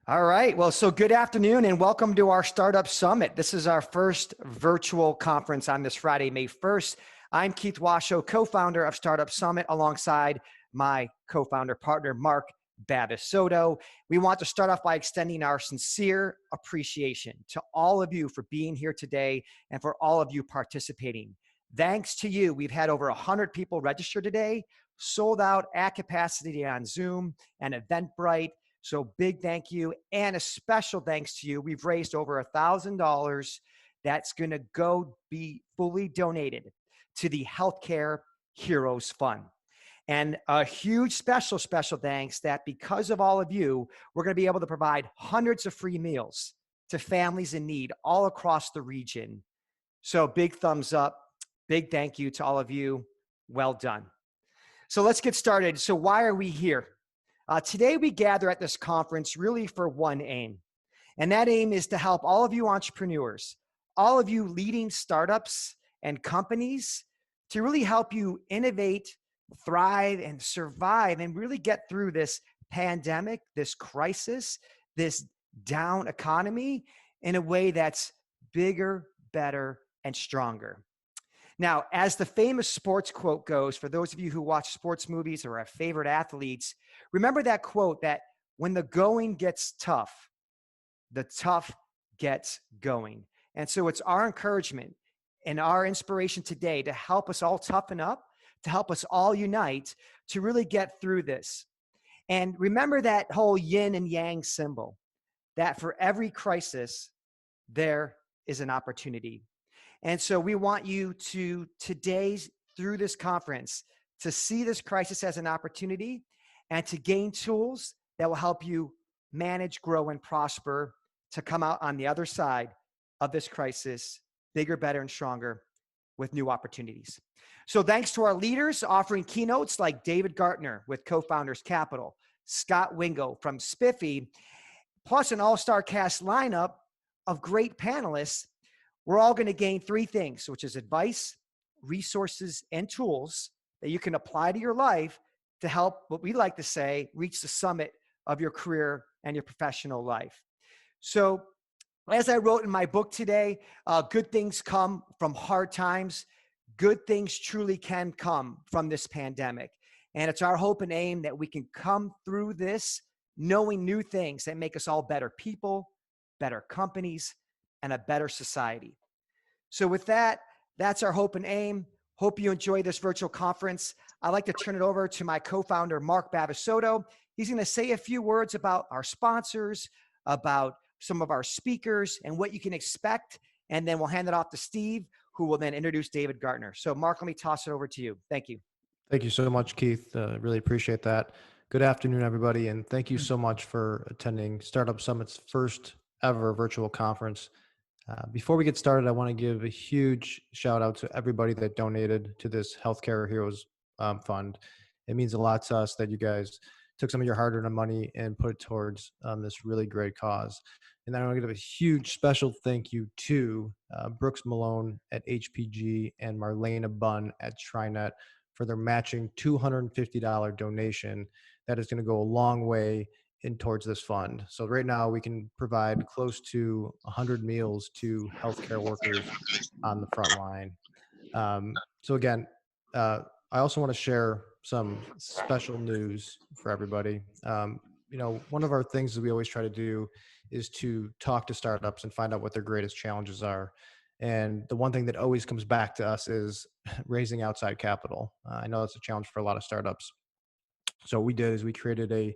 All right. Well, so good afternoon and welcome to our Startup Summit. This is our first virtual conference on this Friday, May 1st. I'm Keith Washo, co-founder of Startup Summit, alongside my co-founder partner, Mark Bavisotto. We want to start off by extending our sincere appreciation to all of you for being here today and for all of you participating. Thanks to you, we've had over 100 people register today, sold out at capacity on Zoom and Eventbrite. So big thank you and a special thanks to you. We've raised over $1,000 that's going to go be fully donated to the Healthcare Heroes Fund. And a huge special thanks that because of all of you, we're going to be able to provide hundreds of free meals to families in need all across the region. So big thumbs up, big thank you to all of you. Well done. So let's get started. So why are we here? Today, we gather at this conference really for one aim, and that aim is to help all of you entrepreneurs, all of you leading startups and companies, to really help you innovate, thrive, and survive, and really get through this pandemic, this crisis, this down economy in a way that's bigger, better, and stronger. Now, as the famous sports quote goes, for those of you who watch sports movies or have favorite athletes, remember that quote that when the going gets tough, the tough gets going. And so it's our encouragement and our inspiration today to help us all toughen up, to help us all unite, to really get through this. And remember that whole yin and yang symbol, that for every crisis, there is an opportunity. And so we want you to today, through this conference, to see this crisis as an opportunity and to gain tools that will help you manage, grow, and prosper to come out on the other side of this crisis, bigger, better, and stronger with new opportunities. So thanks to our leaders offering keynotes like David Gartner with Co-Founders Capital, Scott Wingo from Spiffy, plus an all-star cast lineup of great panelists. We're all going to gain three things, which is advice, resources, and tools that you can apply to your life to help, what we like to say, reach the summit of your career and your professional life. So as I wrote in my book today, good things come from hard times. Good things truly can come from this pandemic. And it's our hope and aim that we can come through this knowing new things that make us all better people, better companies, and a better society. So with that, that's our hope and aim. Hope you enjoy this virtual conference. I'd like to turn it over to my co-founder, Mark Bavisotto. He's going to say a few words about our sponsors, about some of our speakers, and what you can expect. And then we'll hand it off to Steve, who will then introduce David Gartner. So Mark, let me toss it over to you. Thank you. Thank you so much, Keith. Really appreciate that. Good afternoon, everybody. And thank you so much for attending Startup Summit's first ever virtual conference. Before we get started, I want to give a huge shout out to everybody that donated to this Healthcare Heroes Fund. It means a lot to us that you guys took some of your hard-earned money and put it towards this really great cause. And then I want to give a huge special thank you to Brooks Malone at HPG and Marlena Bunn at TriNet for their matching $250 donation. That is going to go a long way in towards this fund. So right now we can provide close to 100 meals to healthcare workers on the front line. So again, I also want to share some special news for everybody. One of our things that we always try to do is to talk to startups and find out what their greatest challenges are. And the one thing that always comes back to us is raising outside capital. I know that's a challenge for a lot of startups. So what we did is we created a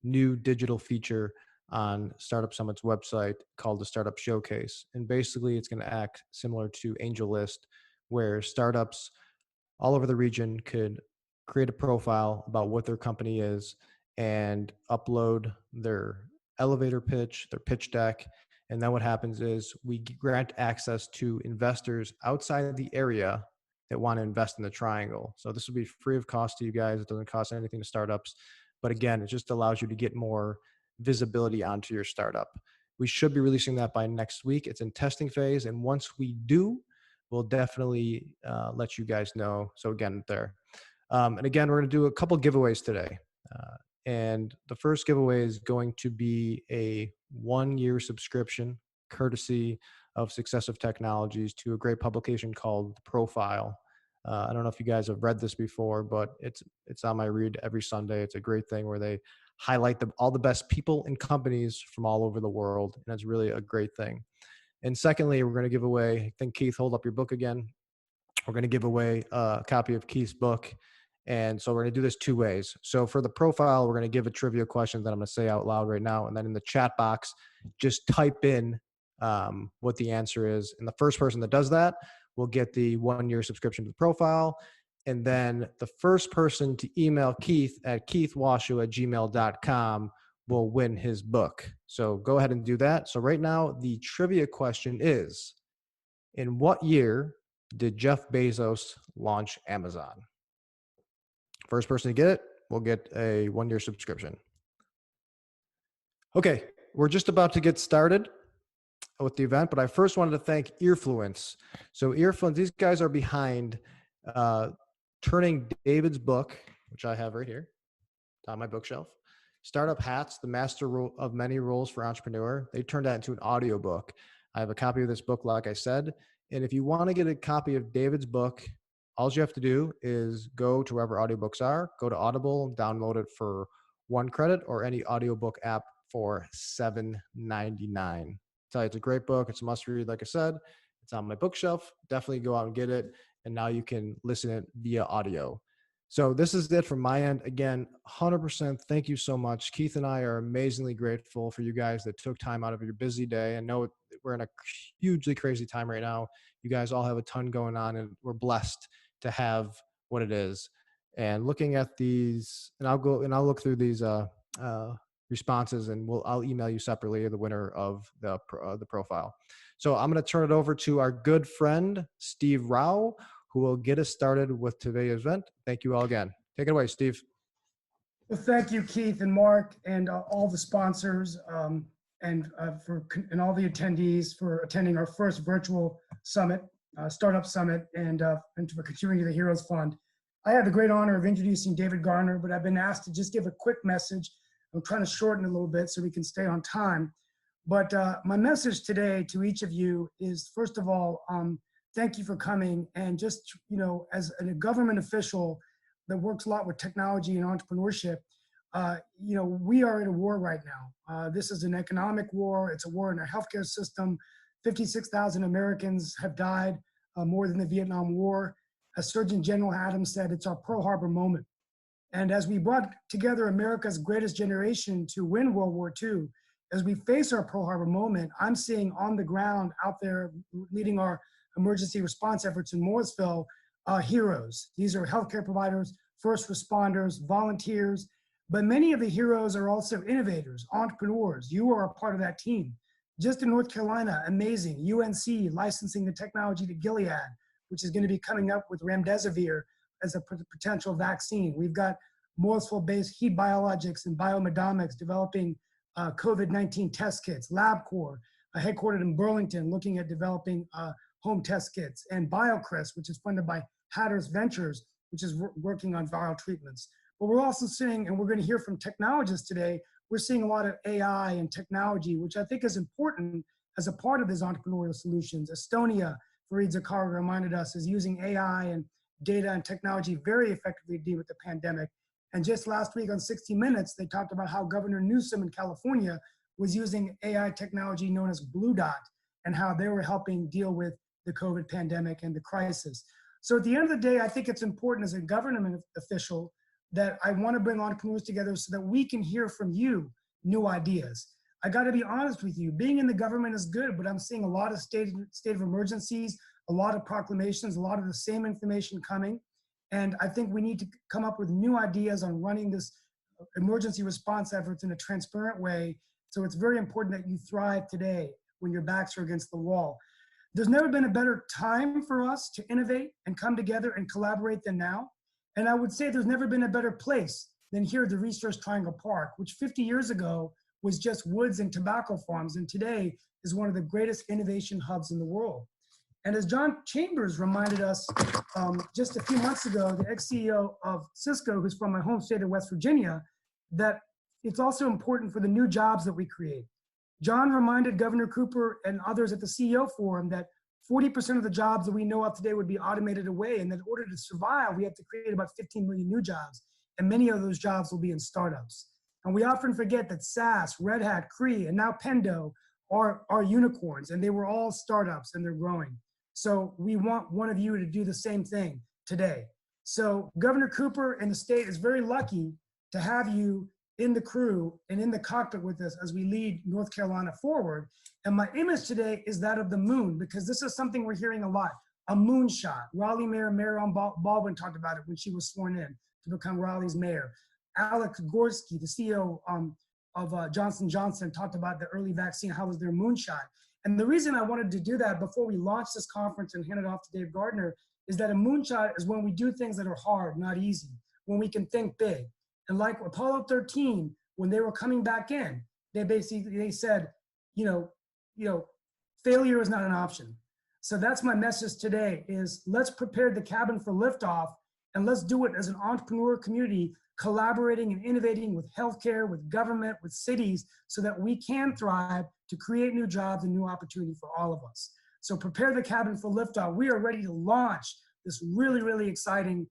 new digital feature on Startup Summit's website called the Startup Showcase. And basically it's going to act similar to AngelList, where startups all over the region could create a profile about what their company is and upload their elevator pitch, their pitch deck. And then what happens is we grant access to investors outside of the area that want to invest in the triangle. So this will be free of cost to you guys. It doesn't cost anything to startups. But again, it just allows you to get more visibility onto your startup. We should be releasing that by next week. It's in testing phase. And once we do, we'll definitely let you guys know. So again, there. And again, we're going to do a couple giveaways today. And the first giveaway is going to be a 1-year subscription, courtesy of Successive Technologies, to a great publication called Profile. I don't know if you guys have read this before, but it's on my read every Sunday. It's a great thing where they highlight all the best people and companies from all over the world, and it's really a great thing. And secondly, we're going to give away, I think, Keith, hold up your book again. We're going to give away a copy of Keith's book. And so we're going to do this 2 ways. So for the profile, we're going to give a trivia question that I'm going to say out loud right now. And then in the chat box, just type in what the answer is. And the first person that does that will get the 1-year subscription to the profile. And then the first person to email Keith at keithwasho@gmail.com will win his book. So go ahead and do that. So right now, the trivia question is, in what year did Jeff Bezos launch Amazon? First person to get it will get a 1-year subscription. Okay, we're just about to get started with the event, but I first wanted to thank Earfluence. So Earfluence, these guys are behind turning David's book, which I have right here on my bookshelf, Startup Hats, the Master of Many Roles for Entrepreneur. They turned that into an audiobook. I have a copy of this book, like I said. And if you want to get a copy of David's book, all you have to do is go to wherever audiobooks are, go to Audible, download it for 1 credit, or any audiobook app for $7.99. Tell you, it's a great book. It's a must read. Like I said, it's on my bookshelf. Definitely go out and get it. And now you can listen it via audio. So this is it from my end. Again, 100% thank you so much. Keith and I are amazingly grateful for you guys that took time out of your busy day. I know we're in a hugely crazy time right now. You guys all have a ton going on, and we're blessed to have what it is. And looking at these, and I'll look through these responses, and I'll email you separately the winner of the profile. So I'm going to turn it over to our good friend Steve Rao, who will get us started with today's event. Thank you all again. Take it away, Steve. Well, thank you, Keith and Mark, and all the sponsors, and all the attendees for attending our first virtual summit, Startup Summit, and for contributing to the Heroes Fund. I have the great honor of introducing David Garner, but I've been asked to just give a quick message. I'm trying to shorten it a little bit so we can stay on time. But my message today to each of you is, first of all, thank you for coming. And just, as a government official that works a lot with technology and entrepreneurship, we are in a war right now. This is an economic war. It's a war in our healthcare system. 56,000 Americans have died, more than the Vietnam War. As Surgeon General Adams said, it's our Pearl Harbor moment. And as we brought together America's greatest generation to win World War II, as we face our Pearl Harbor moment, I'm seeing on the ground out there leading our emergency response efforts in Mooresville, heroes. These are healthcare providers, first responders, volunteers, but many of the heroes are also innovators, entrepreneurs. You are a part of that team. Just in North Carolina, amazing, UNC licensing the technology to Gilead, which is going to be coming up with remdesivir as a potential vaccine. We've got Mooresville-based Heat Biologics and Biomedomics developing COVID-19 test kits. LabCorp, headquartered in Burlington, looking at developing home test kits. And BioCris, which is funded by Hatteras Ventures, which is working on viral treatments. But we're also seeing, and we're going to hear from technologists today, we're seeing a lot of AI and technology, which I think is important as a part of these entrepreneurial solutions. Estonia, Fareed Zakaria reminded us, is using AI and data and technology very effectively to deal with the pandemic. And just last week on 60 Minutes, they talked about how Governor Newsom in California was using AI technology known as Blue Dot, and how they were helping deal with the COVID pandemic and the crisis. So at the end of the day, I think it's important as a government official that I want to bring entrepreneurs together so that we can hear from you new ideas. I got to be honest with you, being in the government is good, but I'm seeing a lot of state of emergencies, a lot of proclamations, a lot of the same information coming. And I think we need to come up with new ideas on running this emergency response efforts in a transparent way. So it's very important that you thrive today when your backs are against the wall. There's never been a better time for us to innovate and come together and collaborate than now. And I would say there's never been a better place than here at the Research Triangle Park, which 50 years ago was just woods and tobacco farms, and today is one of the greatest innovation hubs in the world. And as John Chambers reminded us just a few months ago, the ex-CEO of Cisco, who's from my home state of West Virginia, that it's also important for the new jobs that we create. John reminded Governor Cooper and others at the CEO Forum that 40% of the jobs that we know of today would be automated away, and that in order to survive, we have to create about 15 million new jobs, and many of those jobs will be in startups. And we often forget that SAS, Red Hat, Cree, and now Pendo are unicorns, and they were all startups, and they're growing. So we want one of you to do the same thing today. So Governor Cooper and the state is very lucky to have you in the crew and in the cockpit with us as we lead North Carolina forward. And my image today is that of the moon, because this is something we're hearing a lot, a moonshot. Raleigh Mayor Marion Baldwin talked about it when she was sworn in to become Raleigh's mayor. Alex Gorski, the CEO of Johnson & Johnson, talked about the early vaccine, how was their moonshot. And the reason I wanted to do that before we launch this conference and hand it off to Dave Gardner is that a moonshot is when we do things that are hard, not easy, when we can think big. And like Apollo 13, when they were coming back in, they said, failure is not an option. So that's my message today is let's prepare the cabin for liftoff, and let's do it as an entrepreneur community, collaborating and innovating with healthcare, with government, with cities, so that we can thrive to create new jobs and new opportunity for all of us. So prepare the cabin for liftoff. We are ready to launch this really, really exciting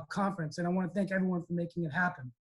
conference. And I want to thank everyone for making it happen.